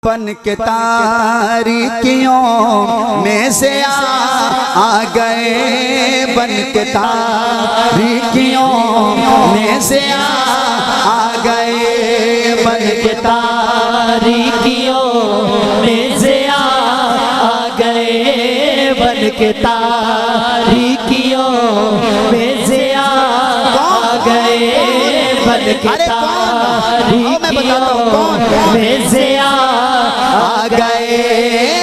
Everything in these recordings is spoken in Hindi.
बन के तारीकियों में से आ गए, बन के तारीकियों में से आ गए, बन के तारीकियों में से आ गए, बन के तारीकियों में से आ गए, बन के तारीकियों में से आ गए,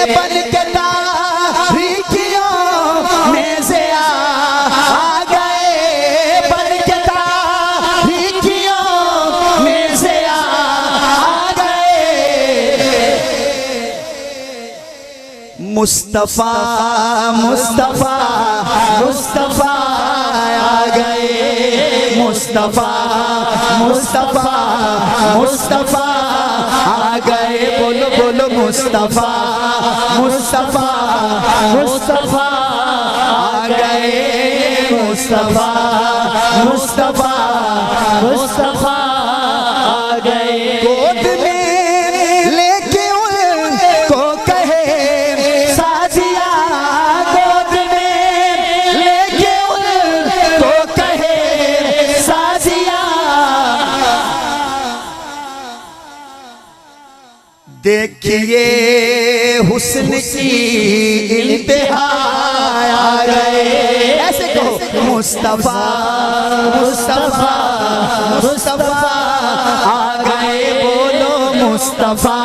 बन के तारीकियों में से आ गए, बन के तारीकियों में से आ गए। मुस्तफा मुस्तफा मुस्तफा आ गए, मुस्तफा मुस्तफा मुस्तफा आ गए, बोलो बोलो मुस्तफा मुस्तफा मुस्तफा आ गए, मुस्तफा मुस्तफा मुस्तफा आ गए। गोद में लेके उनको कहे साजिया, गोद में लेके उनको कहे साजिया, देखिए हुस्न की इंतहा आ गए, ऐसे कहो मुस्तफा मुस्तफा मुस्तफा आ गए, बोलो मुस्तफा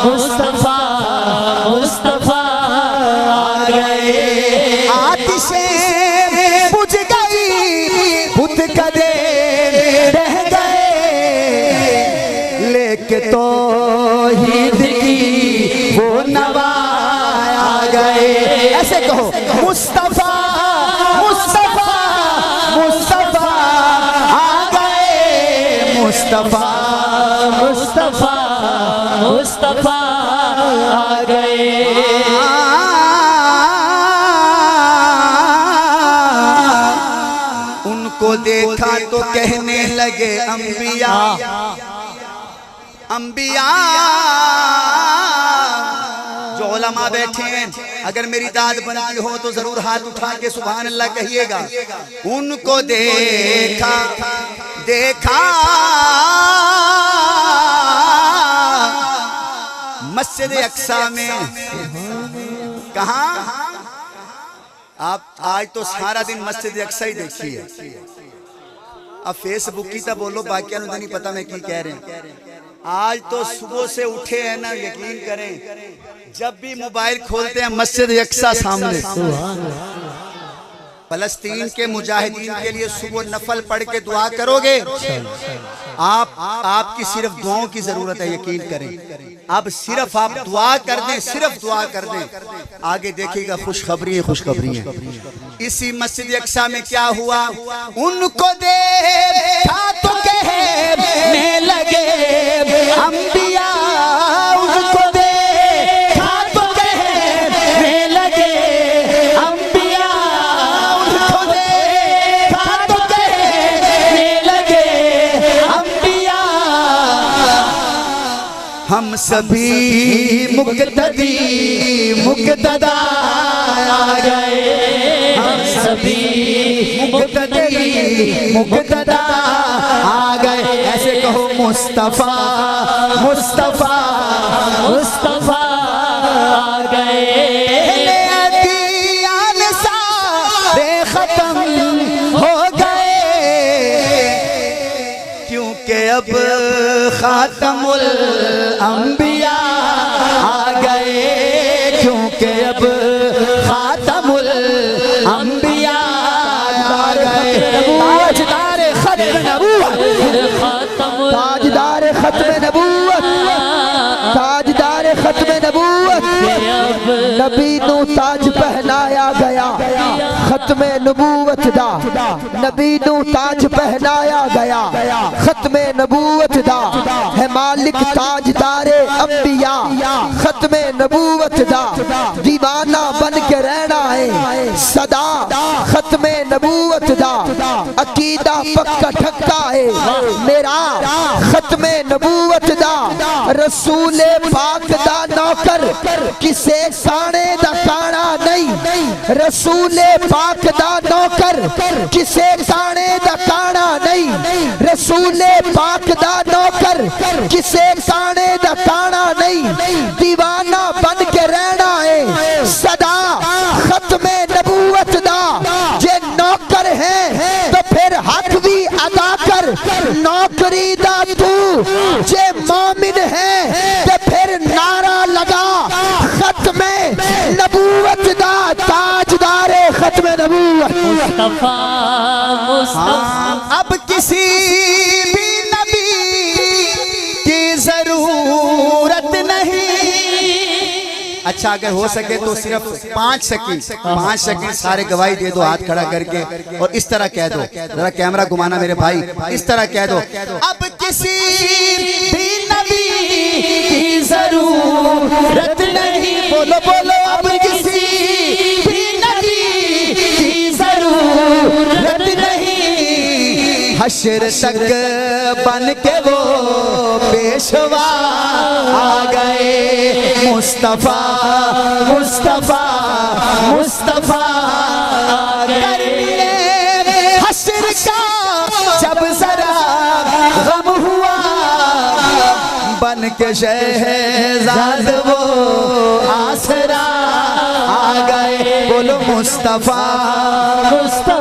मुस्तफा मुस्तफा आ गए। आतिशें बुझ गई, बुत कदे रह गए, लेके तो ईद की वो नवा आ गए, ऐसे कहो मुस्तफा मुस्तफा मुस्तफा आ गए, मुस्तफा मुस्तफा मुस्तफा आ गए। उनको देखा तो कहने लगे अंबिया, अंबिया जो उलमा बैठे हैं, अगर मेरी दाद बनती हो तो जरूर हाथ उठा के सुभान अल्लाह कहिएगा। उनको देखा देखा मस्जिद अक्सा में, कहा आप आज तो सारा दिन मस्जिद अक्सा ही देखिए, अब फेसबुक की तो बोलो, बाकी नहीं पता मैं की कह रहे हैं। आज तो सुबह से उठे हैं ना, यकीन करें जब भी मोबाइल खोलते हैं मस्जिद अक्सा सामने। फलस्तीन के मुजाहिदीन के लिए सुबह नफल पढ़ के दुआ करोगे, आपकी सिर्फ दुआओं की जरूरत है, यकीन करें। अब सिर्फ आप दुआ कर दें, सिर्फ दुआ कर दें, आगे देखिएगा खुशखबरी खुशखबरी है। इसी मस्जिद अक्सा में क्या हुआ, उनको देखा तो कहने लगे अंबिया, उनको देखा तो कहने लगे अंबिया, उनको देखा तो कहने लगे अंबिया, हम सभी मुक्तदी मुक्तदा आ गए, हम सभी मुक्तदी मुक्तदा आ गए, ऐसे कहो मुस्तफा मुस्तफा मुस्तफा आ गए। अदियान सारे खत्म हो गए, क्योंकि अब खातमुल अंबिया आ गए, क्योंकि अब खातमुल अंबिया आ गए। ताजदार खत्म नबूवत, ताजदार खत्म नबूवत, ताजदार खत्म नबूवत, नबी नू ताज पहनाया गया, खत्म नबूवत दा, नबी नू ताज पहनाया गया, खत्म नबूवत दा, है मालिक ताजदारे अंबिया, खत्म नबूवत दा, दीवाना बन के रहना है सदा, खत्म नबूवत दा, अकीदा पक्का ठक्का है मेरा, खत्म नबूवत दा, रसूल पाक किसे खाने दा खाना नहीं रसूले पाक दा नौकर किसे खाने दा खाना नहीं रसूले पाक दा नौकर किसे खाने दा खाना नहीं दीवाना बन के रहना है सदा खत्मे नबूवत दा जे नौकर है तो फिर हक भी अदा कर नौकरी दा तू जे मोमिन है तो फिर नारा लगा खत्मे नबूवत दा ताजदारे खत्मे नबूवत मुस्तफा मुस्तफा हाँ, अब किसी भी नबी की जरूरत नहीं। अच्छा अगर हो सके तो सिर्फ 5 सेकंड सारे गवाही दे दो हाथ खड़ा करके और इस तरह कह दो, जरा कैमरा घुमाना मेरे भाई, इस तरह कह दो अब किसी भी नबी की जरूरत नहीं। बोलो बोलो अब किसी भी नबी की जरूरत नहीं। हश्र तक बन के वो पेशवा आ गए मुस्तफा मुस्तफा मुस्तफा आ गए। हश्र का जब जरा गम हुआ बन के शहजाद वो आसरा आ गए। बोलो मुस्तफा मुस्तफा